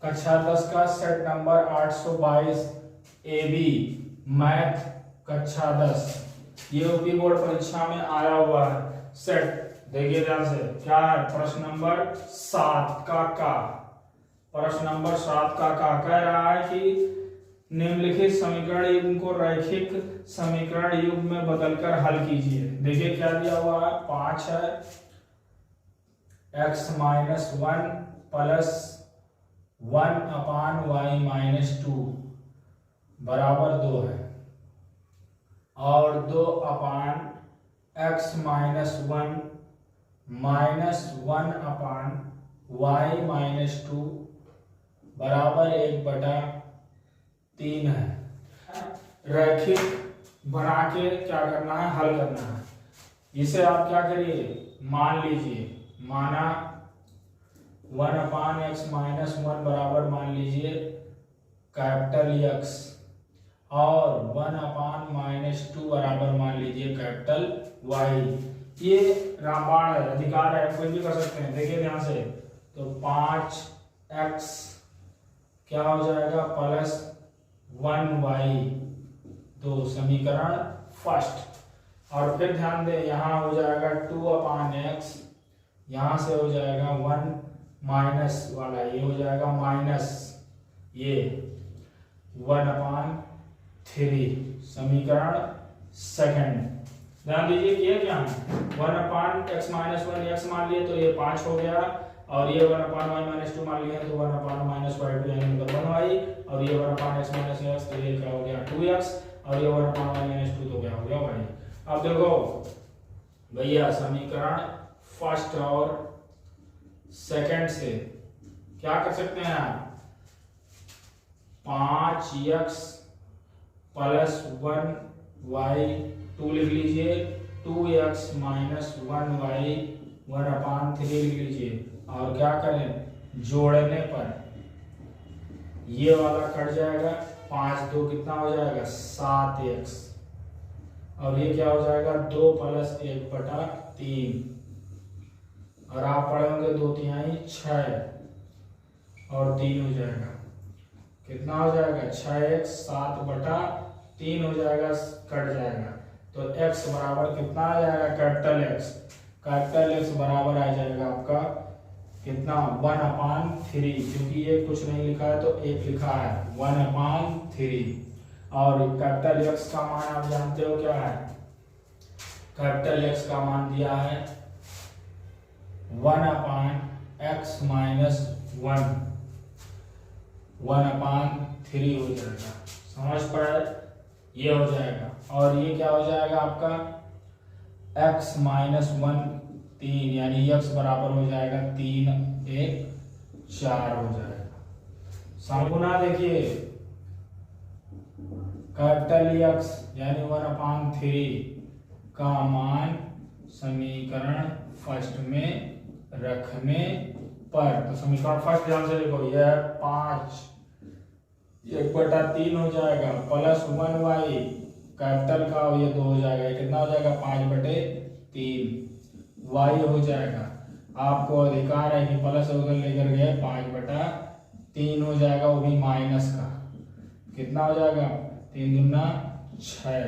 कक्षा 10 का set number 822 AB math कक्षा 10 ये यूपी बोर्ड परीक्षा में आया हुआ है सेट। देखिए ध्यान से क्या है, प्रश्न नंबर 7 का प्रश्न नंबर 7 का कह रहा है कि निम्नलिखित समीकरण युग्म को रैखिक समीकरण युग्म में बदलकर हल कीजिए। देखिए क्या दिया हुआ है, 5 है, x - 1 प्लस 1/y - 2 बराबर 2 है, और 2/x - 1 माइनस 1/y - 2 बराबर 1/3 है। रैखिक बना के क्या करना है, हल करना है। इसे आप क्या करिए, मान लीजिए, माना 1/x - 1 बराबर मान लीजिए कैपिटल X, और 1/-2 बराबर मान लीजिए कैपिटल Y। ये रामबाण है, अधिकार है, कोई भी कर सकते हैं। देखिए ध्यान से, तो 5x क्या हो जाएगा प्लस 1y, तो समीकरण फर्स्ट। और फिर ध्यान दे, यहाँ हो जाएगा 2/x, यहाँ से हो जाएगा 1 माइनस वाला, ये हो जाएगा माइनस ये 1/3, समीकरण सेकंड। ध्यान दीजिए कि ये क्या है, 1/x - 1 x मान लिए तो ये 5 हो गया, और ये 1/y - 2 मान लिया तो 1/-y2 यानी मतलब 1y, और ये 1/x - x तो ये क्या हो गया 2x, और ये 1/y - 2 तो क्या हो गया y। अब देखो भैया, समीकरण फर्स्ट और सेकंड से क्या कर सकते हैं आप, 5x प्लस 1y 2 लिख लीजिए, 2x - 1y 1/3 लिख लीजिए, और क्या करें, जोड़ने पर ये वाला कट जाएगा, 5 2 कितना हो जाएगा 7x, और ये क्या हो जाएगा 2 + 1/3, और आप पढ़े होंगे 2 तिहाई 6 और 3 हो जाएगा, कितना हो जाएगा 6x 7/3 हो जाएगा, कट जाएगा, तो x बराबर कितना आ जाएगा, कैपिटल X बराबर आ जाएगा आपका कितना 1/3, क्योंकि ये कुछ नहीं लिखा है तो 1 लिखा है 1/3, और कैपिटल X का मान आप जानते हो क्या है, कैपिटल X का मान दिया है 1/x - 1 1/3 हो जाएगा, समझ पड़े, ये हो जाएगा। और ये क्या हो जाएगा आपका x - 1 3, यानी x बराबर हो जाएगा 3 1 4 हो जाएगा। संपुना देखिए, कैपिटल X यानी 1/3 का मान समीकरण फर्स्ट में रखने पर, तो समीकरण फर्स्ट ध्यान से देखो, यह 5 1/3 हो जाएगा, प्लस 1y कैपिटल का, ये 2 हो जाएगा, ये कितना हो जाएगा 5/3 y हो जाएगा। आपको अधिकार है कि प्लस उधर लेकर गए 5/3 हो जाएगा, वो भी माइनस का, कितना हो जाएगा 3 दूना 6,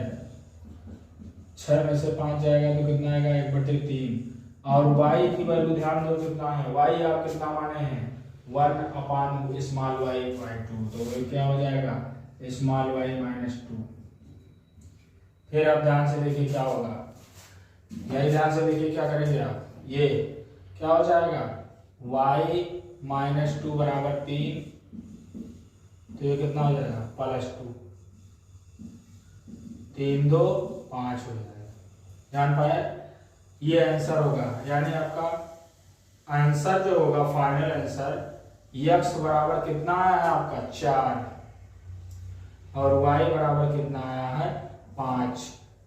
6 में से 5 जाएगा तो कितना आएगा 1/3, और y की वैल्यू ध्यान दो कितना है, y आप कितना माने हैं 1/2, तो वो क्या हो जाएगा y - 2। फिर आप ध्यान से देखिए क्या होगा, यही ध्यान से देखिए क्या करेंगे आप, ये क्या हो जाएगा y - 2 बराबर 3, तो ये कितना हो जाएगा +2, 3 2 5 हो जाएगा, जान पाए, ये आंसर होगा। यानी आपका आंसर जो होगा फाइनल आंसर, x बराबर कितना आया है आपका 4, और y बराबर कितना आया है 5,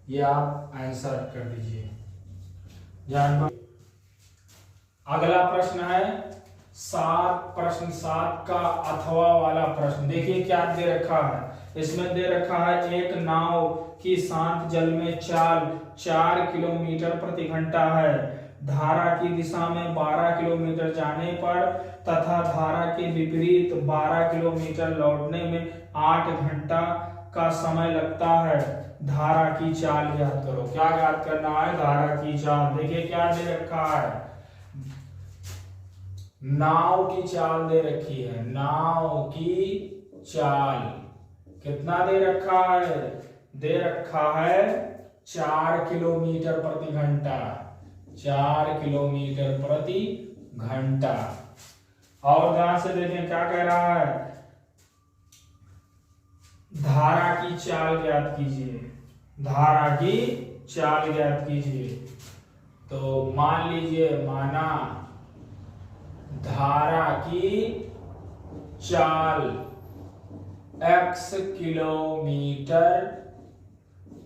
ये आप आंसर कर दीजिए, जान पाए। अगला प्रश्न है प्रश्न 7 का अथवा वाला प्रश्न। देखिए क्या दे रखा है, इसमें दे रखा है एक नाव की शांत जल में चाल 4 किलोमीटर प्रति घंटा है, धारा की दिशा में 12 किलोमीटर जाने पर तथा धारा के विपरीत 12 किलोमीटर लौटने में 8 घंटा का समय लगता है। धारा की चाल ज्ञात करो। क्या ज्ञात करना है? धारा की चाल। देखिए क्या दे रखा है, नाव की चाल दे रखी है। नाव की चाल कितना दे रखा है? दे रखा है 4 किलोमीटर प्रति घंटा। 4 किलोमीटर प्रति घंटा। और ध्यान से देखें क्या कह रहा है, धारा की चाल ज्ञात कीजिए। धारा की चाल ज्ञात कीजिए। तो मान लीजिए, माना धारा की चाल x किलोमीटर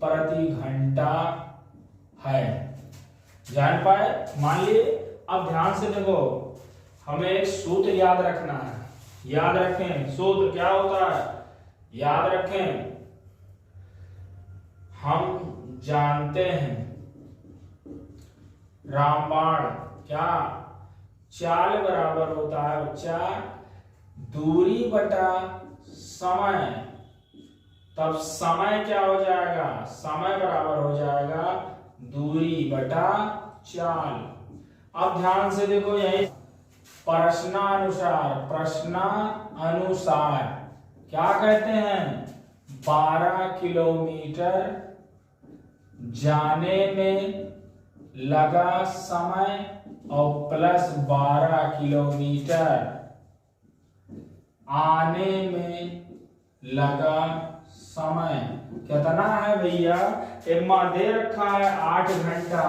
प्रति घंटा है। जान पाए? मान लिए। अब ध्यान से देखो, हमें एक सूत्र याद रखना है। याद रखें सूत्र क्या होता है, याद रखें। हम जानते हैं रामबाण क्या, चाल बराबर होता है बच्चा दूरी बटा समय। तब समय क्या हो जाएगा, समय बराबर हो जाएगा दूरी बटा चाल। अब ध्यान से देखो, यही प्रश्नानुसार, प्रश्नानुसार क्या कहते हैं, 12 किलोमीटर जाने में लगा समय और प्लस 12 किलोमीटर आने में लगा समय। कितना है भैया? एक माह दे रखा है 8 घंटा,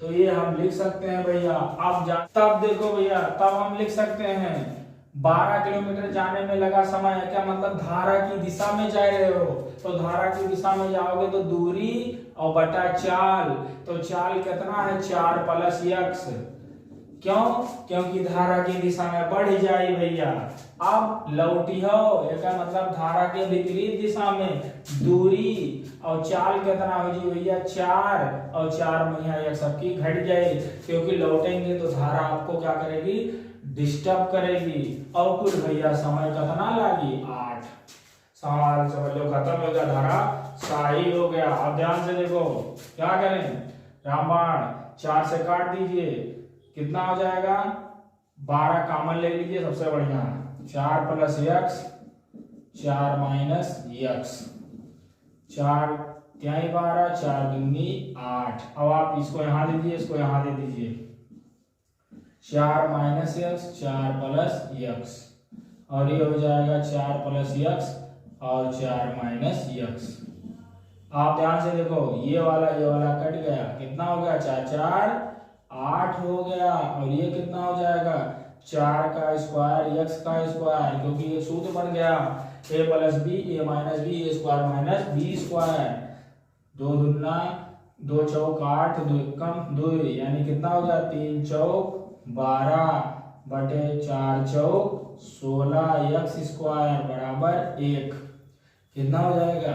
तो ये हम लिख सकते हैं भैया। अब तब देखो भैया, तब हम लिख सकते हैं 12 किलोमीटर जाने में लगा समय है। क्या मतलब? धारा की दिशा में जा रहे हो, तो धारा की दिशा में जाओगे तो दूरी और बटा चाल। तो चाल कितना है? 4 प्लस x। क्यों? क्योंकि धारा की दिशा में बढ़ जाए भैया। अब लौटी हो, इसका मतलब धारा के विपरीत दिशा में दूरी और चाल कितना हो जी भैया? 4 और 4 में यहाँ एक सबकी घट जाए, क्योंकि लौटेंगे तो धारा आपको क्या करेगी? डिस्टर्ब करेगी। और कुछ भैया समय कितना लागी? 8। सवाल समझ लो खत्म हो गया, धारा सही हो गया। अब ध्यान से देखो क्या करें, रामबाण 4 से काट दीजिए, कितना हो जाएगा? 12 कॉमन ले लीजिए, सबसे बढ़िया। 4 प्लस x, 4 माइनस x, 4 त्याई 12, 4 दूनी 8। अब आप इसको यहाँ दे दीजिए, इसको यहाँ दे दीजिए। 4 माइनस x, 4 प्लस x, और ये हो जाएगा 4 प्लस x और 4 माइनस x। आप ध्यान से देखो, ये वाला कट गया, कितना हो गया? 4 4 8 हो गया। और ये कितना हो जाएगा? 4 का स्क्वायर x का स्क्वायर, क्योंकि ये सूत्र बन गया a plus B a minus b A square minus B square. 2 दूना 2 चौक 8, 2 एकम 2, यानी कितना हो गया? 3 चौक 12 बटे 4 चौक 16 x स्क्वायर बराबर 1। कितना हो जाएगा?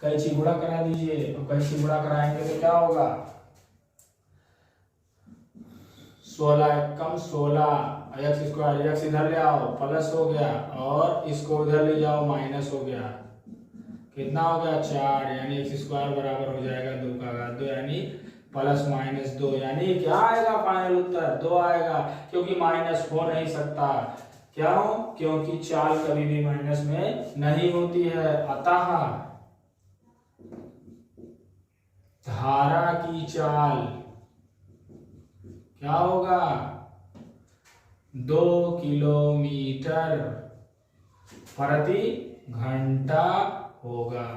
कैंची गुणा करा दीजिए, और कैंची गुणा कराएंगे तो क्या होगा? 16 एकम 16 x स्क्वायर, x इधर ले आओ प्लस हो गया, और इसको इधर ले जाओ माइनस हो गया। कितना हो गया? 4, यानी x स्क्वायर बराबर हो जाएगा 2 का घात 2, यानी प्लस माइनस 2, यानी क्या आएगा फाइनल उत्तर? 2 आएगा, क्योंकि माइनस हो नहीं सकता। क्यों? क्योंकि चाल कभी भी माइनस में नहीं होती है। अतः धारा की चाल क्या होगा? 2 किलोमीटर प्रति घंटा होगा।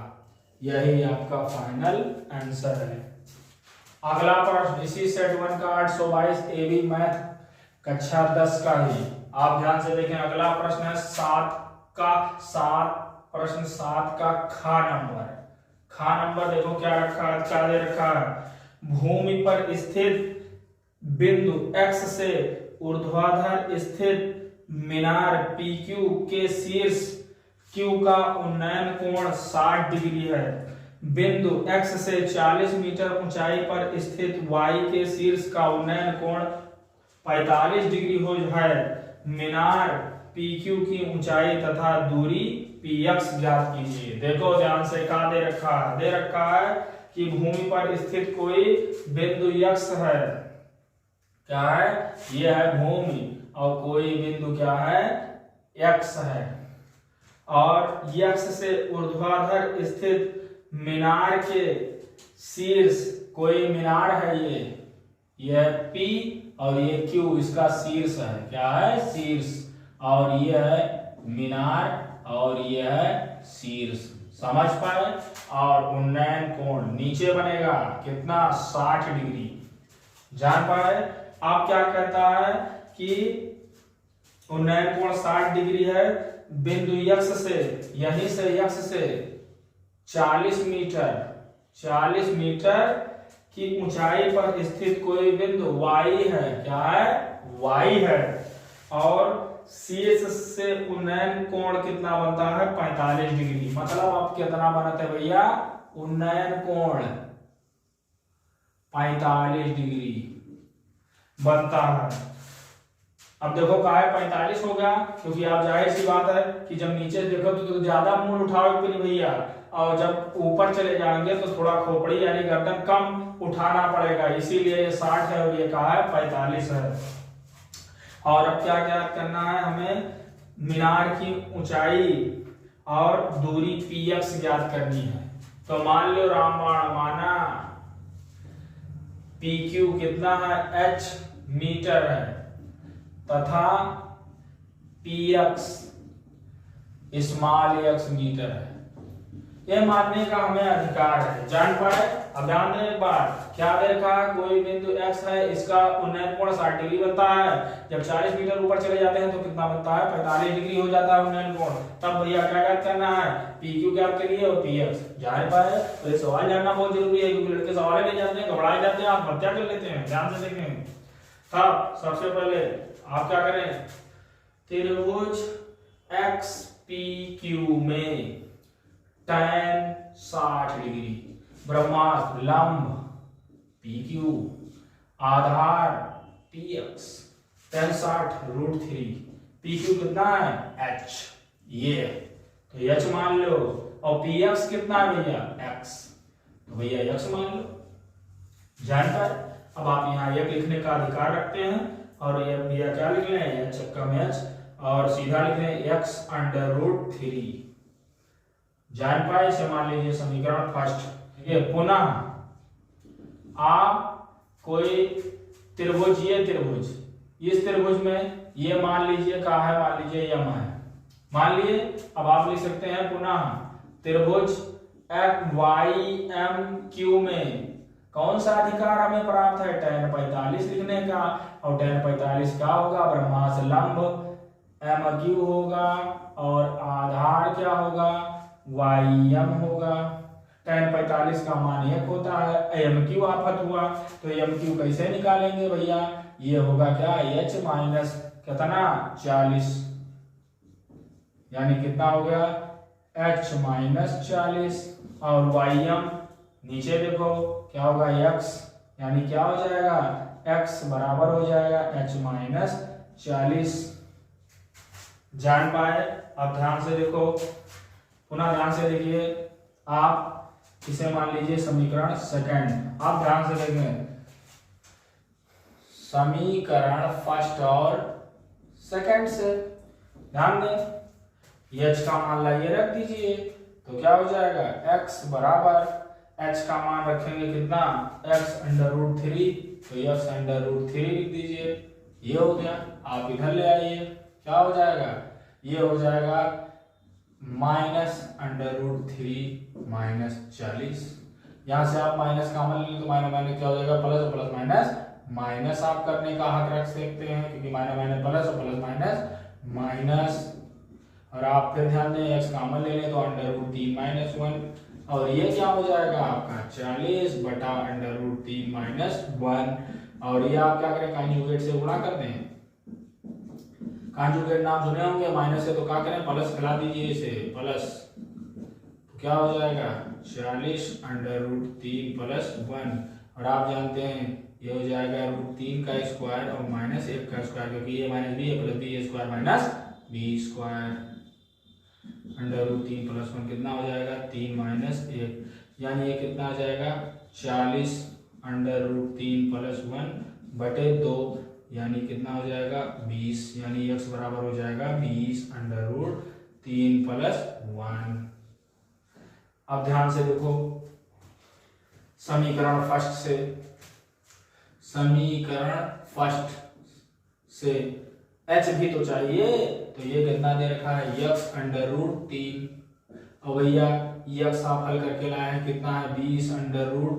यही आपका फाइनल आंसर है। अगला प्रश्न इसी सेट 1 का 822 एबी मैथ कक्षा 10 का ही। आप ध्यान से देखें, अगला प्रश्न है 7 प्रश्न 7 का खा नंबर। खा नंबर देखो क्या रखा, क्या दे रखा है? भूमि पर स्थित बिंदु x से ऊर्ध्वाधर स्थित मीनार PQ के शीर्ष Q का उन्नयन कोण 60 डिग्री है। बिंदु x से 40 मीटर ऊंचाई पर स्थित y के शीर्ष का उन्नयन कोण 45 डिग्री हो है। मीनार PQ की ऊंचाई तथा दूरी PX ज्ञात कीजिए। देखो ध्यान से क्या दे रखा है कि भूमि पर स्थित कोई बिंदु x है। क्या है? यह है भूमि और कोई बिंदु क्या है? x है। और x से ऊर्ध्वाधर स्थित मीनार के शीर्ष कोई मीनार है। यह P और ये Q इसका शीर्ष है। क्या है? शीर्ष। और यह है मीनार और यह है शीर्ष। समझ पाए? और उन्नयन कोण नीचे बनेगा कितना? 60 डिग्री। जान पाए? आप क्या कहता है कि उन्नयन कोण 60 डिग्री है। बिंदु x से यहीं से x से 40 मीटर की ऊंचाई पर स्थित कोई बिंदु y है। क्या है? y है। और शीर्ष से उन्नयन कोण कितना बनता है? 45 डिग्री। मतलब आप कितना बनाते हैं भैया? उन्नयन कोण 45 डिग्री बनता है। अब देखो का है 45 हो गया, क्योंकि आप जाहिर सी बात है कि जब नीचे देखो तो ज्यादा मूल उठाओगे नहीं भैया, और जब ऊपर चले जाएंगे तो थोड़ा खोपड़ी यानी गर्दन कम उठाना पड़ेगा, इसीलिए ये 60 है और ये कहा है 45 है। और अब क्या क्या करना है हमें? मीनार की ऊंचाई और दूरी PX ज्ञात करनी है। तो मान लो रामबाण माना PQ कितना है? H मीटर है तथा PX स्मॉल x मीटर है। यह मानने का हमें अधिकार है। जान पाए? अब ध्यान दें एक बार, क्या दे रखा है? कोई बिंदु x है, इसका उन्नयन कोण 60 डिग्री बनता है। जब 40 मीटर ऊपर चले जाते हैं तो कितना बनता है? 45 डिग्री हो जाता है उन्नयन कोण। तब भैया क्या ज्ञात करना है? PQ ज्ञात करिए और PX। जान पाए? तो ये सवाल जानना बहुत जरूरी है, क्योंकि लड़के सवाल नहीं जानते, घबरा जाते हैं, आत्महत्या कर लेते हैं। ध्यान से देखें। तब सबसे पहले आप क्या करें? त्रिभुज XPQ में tan 60 डिग्री, ब्रह्मास्त्र लंब PQ, आधार PX, tan 60√3, PQ कितना है? H। ये तो H मान लो, और PX कितना है भैया? X। तो भैया X मान लो। जानकर अब आप यहाँ एक लिखने का अधिकार रखते हैं, और ये भैया क्या लिख रहे हैं? H और सीधा लिख रहे हैं x√3। जान पाए? इसे मान लीजिए समीकरण फर्स्ट। ये पुनः आप कोई त्रिभुज, ये त्रिभुज, इस त्रिभुज में ये मान लीजिए क्या है? मान लीजिए यम है। मान लिए अब आप लिख सकते हैं पुनः त्रिभुज FYMQ में कौन सा अधिकार हमें प्राप्त है? tan 45 लिखने का। और tan 45 क्या होगा? ब्रह्मास्त्र लंब MQ होगा, और आधार क्या होगा? YM होगा। tan 45 का मान 1 होता है, MQ आफत हुआ, तो MQ कैसे निकालेंगे भैया? ये होगा क्या? H माइनस कितना? 40, यानी कितना हो गया? H माइनस 40, और YM नीचे देखो क्या होगा? X, यानी क्या हो जाएगा? X बराबर हो जाएगा H माइनस 40। जान पाए? अब ध्यान से देखो, पुनः ध्यान से देखिए। आप इसे मान लीजिए समीकरण सेकंड। आप ध्यान से देखें, समीकरण फर्स्ट और सेकंड से ध्यान दें। H का मान लाइए रख दीजिए, तो क्या हो जाएगा? X बराबर H का मान रखेंगे कितना? x√3, तो x√3 लिख दीजिए। ये हो गया। आप इधर ले आइए, क्या हो जाएगा? ये हो जाएगा -√3 माइनस 40। यहां से आप माइनस कॉमन ले तो माइनस माइनस क्या हो जाएगा? प्लस, प्लस माइनस माइनस आप करने का हक रख सकते हैं, क्योंकि माइनस माइनस प्लस और प्लस माइनस माइनस। और आप फिर ध्यान दें x कॉमन ले लें तो √3 माइनस 1, और ये क्या हो जाएगा आपका? 40 बटा √3 माइनस 1। और ये आप क्या करें? कॉन्जुगेट से गुणा कर दें। कॉन्जुगेट नाम सुने होंगे, माइनस से तो क्या करें? प्लस खिला दीजिए इसे, प्लस। तो क्या हो जाएगा 40 अंडर रूट 3 प्लस 1, और आप जानते हैं ये हो जाएगा रूट 3 का स्क्वायर और माइनस 1 का स्क्वायर, क्योंकि ये माइनस बी है प्लस बी ए square minus B square. Under root 3 plus 1 कितना हो जाएगा 3 माइनस 1, यानी ये कितना आ जाएगा 40 अंडर रूट 3 प्लस 1 बटे 2, यानी कितना हो जाएगा 20, यानी x बराबर हो जाएगा 20 अंडर रूट 3 प्लस 1। अब ध्यान से देखो समीकरण फर्स्ट से h भी तो चाहिए, तो ये कितना दे रखा है x अंडर रूट 3, और भैया x आप हल करके लाए हैं कितना है 20 under root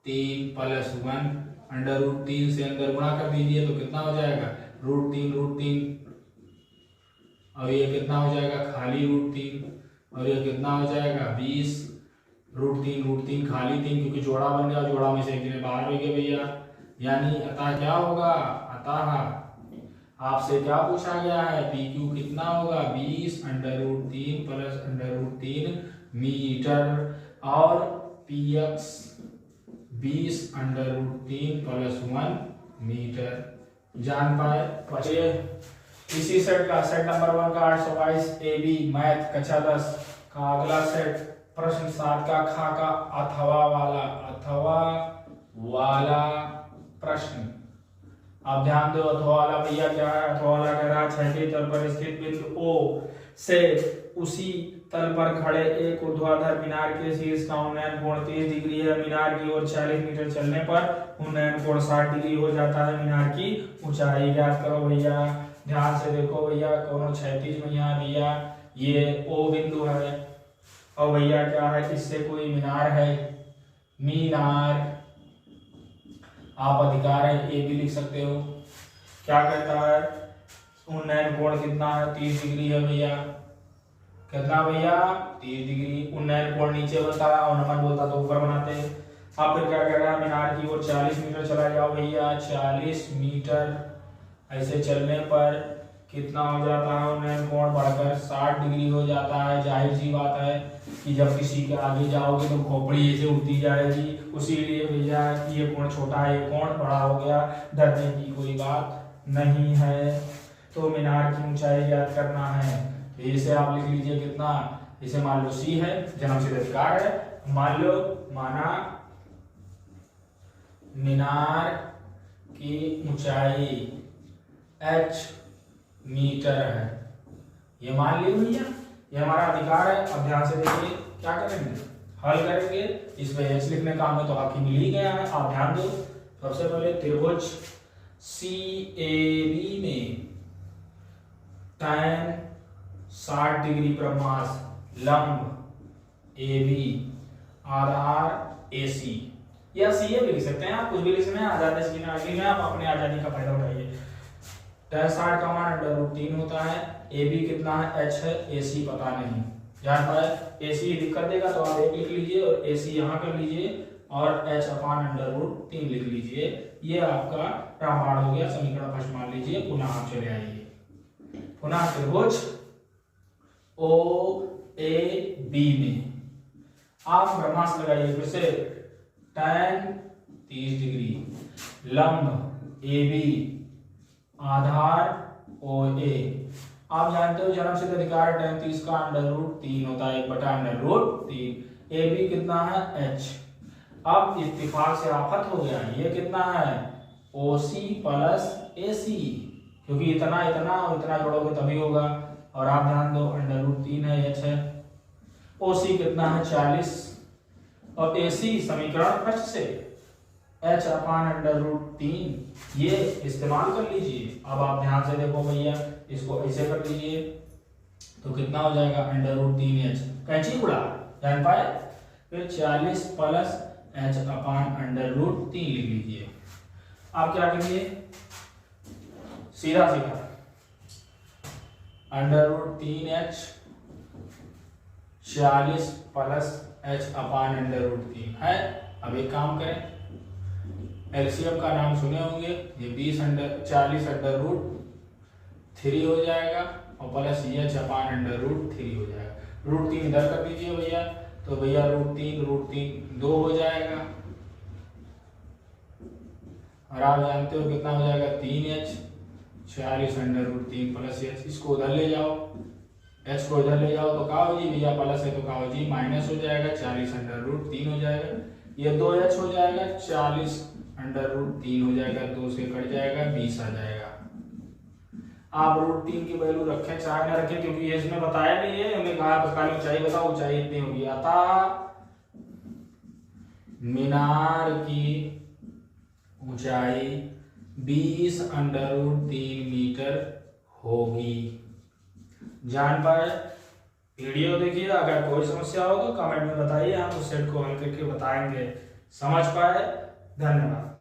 3 plus 1, under root 3 से अंदर गुणा कर दीजिए तो कितना हो जाएगा रूट 3, और ये कितना हो जाएगा खाली रूट 3, और ये कितना हो जाएगा 20 रूट 3 खाली 3, क्योंकि जोड़ा बन गया, जोड़ा में से एक दिन बाहर हो गया भैया, यानी अतः क्या होगा, अतः आपसे क्या पूछा गया है पी क्यू कितना होगा 20 under root 3 plus under root 3 metre, और P X 20 under root 3 plus 1 metre. जान पाए बच्चे। इसी सेट का सेट नंबर 1 का 822 ए बी मैथ कक्षा 10 का अगला सेट प्रश्न 7 का खा का अथवा वाला प्रश्न। आप ध्यान दो, अथवा वाला भैया क्या है, अथवा वाला कह रहा है क्षैतिज तल पर स्थित बिंदु O से उसी तल पर खड़े एक ऊर्ध्वाधर मीनार के शीर्ष का उन्नयन कोण 30 डिग्री है। मीनार की ओर 40 मीटर चलने पर उन्नयन कोण 60 डिग्री हो जाता है। मीनार की ऊंचाई ज्ञात करो भैया। ध्यान से देखो भैया, कोनो क्षैतिज में यहाँ भैया ये O बिंदु है, और भैया क्या है इससे कोई मीनार है, मीनार आप अधिकार है ए भी लिख सकते हो। क्या कहता है उन्नयन कोण कितना है 30 डिग्री है भैया, कितना भैया 30 डिग्री। उन्नयन कोण नीचे बनता है और नमन बोलता तो ऊपर बनाते हैं। अब फिर क्या कह रहा है मीनार की ओर 40 मीटर चला जाओ भैया, 40 मीटर ऐसे चलने पर कितना हो जाता है उन्नयन कोण बढ़कर 60 डिग्री हो जाता है। जाहिर सी बात है कि जब किसी के आगे जाओगे तो खोपड़ी ऐसे उठती जाएगी, उसीलिए भैया ये कोण छोटा है ये कोण बड़ा हो गया, डरने की कोई बात नहीं है। तो मीनार की ऊंचाई ज्ञात करना है, तो इसे आप लिख लीजिए कितना, इसे मान लो सी है, जन्मसिद्ध अधिकार है, मान लो माना मीनार की ऊंचाई h मीटर है, ये मान लीजिए भैया, ये हमारा अधिकार है। अब ध्यान से देखिए क्या करेंगे, हल करेंगे, इसमें h लिखने का हमें तो हक ही मिल ही गया है। आप ध्यान दो, सबसे पहले त्रिभुज CAB में tan 60 डिग्री ब्रह्मास लंब AB आधार AC, या CA भी लिख सकते हैं आप, कुछ भी लिख सकते हैं, आजादी में आप अपने आजादी का फायदा उठाइए। tan 60 का मान √3 होता है, AB कितना है h है, AC पता नहीं, जान पाए। AC दिक्कत देगा तो आप 1 लिख लीजिए और AC यहाँ कर लीजिए और h अपान √3 लिख लीजिए। ये आपका रामायण हो गया, समीकरण फर्स्ट मान लीजिए। पुनः आप चले आइए, पुनः त्रिभुज OAB में आप ब्रह्मास्त्र लगाइए फिर से, tan 30 डिग्री लंब AB आधार OA। आप जानते हो जन्म सिद्ध अधिकार tan 30 का √3 होता है 1/√3। AB कितना है h। अब इत्तेफाक से आफत हो गया, ये कितना है OC प्लस AC, क्योंकि इतना इतना और इतना जोड़ोगे तभी होगा। और आप ध्यान दो √3 है h है, OC कितना है 40 और AC समीकरण फर्स्ट से h अपान √3 ये इस्तेमाल कर लीजिए। अब आप ध्यान से देखो भैया, इसको ऐसे कर लीजिए तो कितना हो जाएगा √3h, कैंची उड़ा, जान पाए। फिर 40 प्लस h अपान √3 लिख लीजिए। आप क्या करिए, सीधा सीधा √3h 40 प्लस h अपान √3 है। अब एक काम करें, एलसीएम का नाम सुने होंगे, ये 40 √3 हो जाएगा और प्लस h अपान √3 हो जाएगा। √3 इधर कर दीजिए भैया, तो भैया √3 2 हो जाएगा। और आप जानते हो कितना हो जाएगा 3h, 40√3 प्लस h। इसको उधर ले जाओ, h को इधर ले जाओ तो क्या हो जी भैया, प्लस है तो क्या हो जी माइनस हो जाएगा, 40√3 हो जाएगा। ये 2h हो जाएगा, 40√3 हो जाएगा, 2 से कट जाएगा, 20 आ जाएगा। आप √3 की वैल्यू रखें चाहे ना रखें, क्योंकि ये इसमें बताया नहीं है, हमने कहा बस खाली ऊंचाई बताओ, ऊंचाई इतनी होगी। अतः मीनार की ऊंचाई 20√3 मीटर होगी। जान पाए? वीडियो देखिए, अगर कोई समस्या हो तो कमेंट में बताइए, हम उस सेट को हल करके बताएंगे। समझ पाए? धन्यवाद।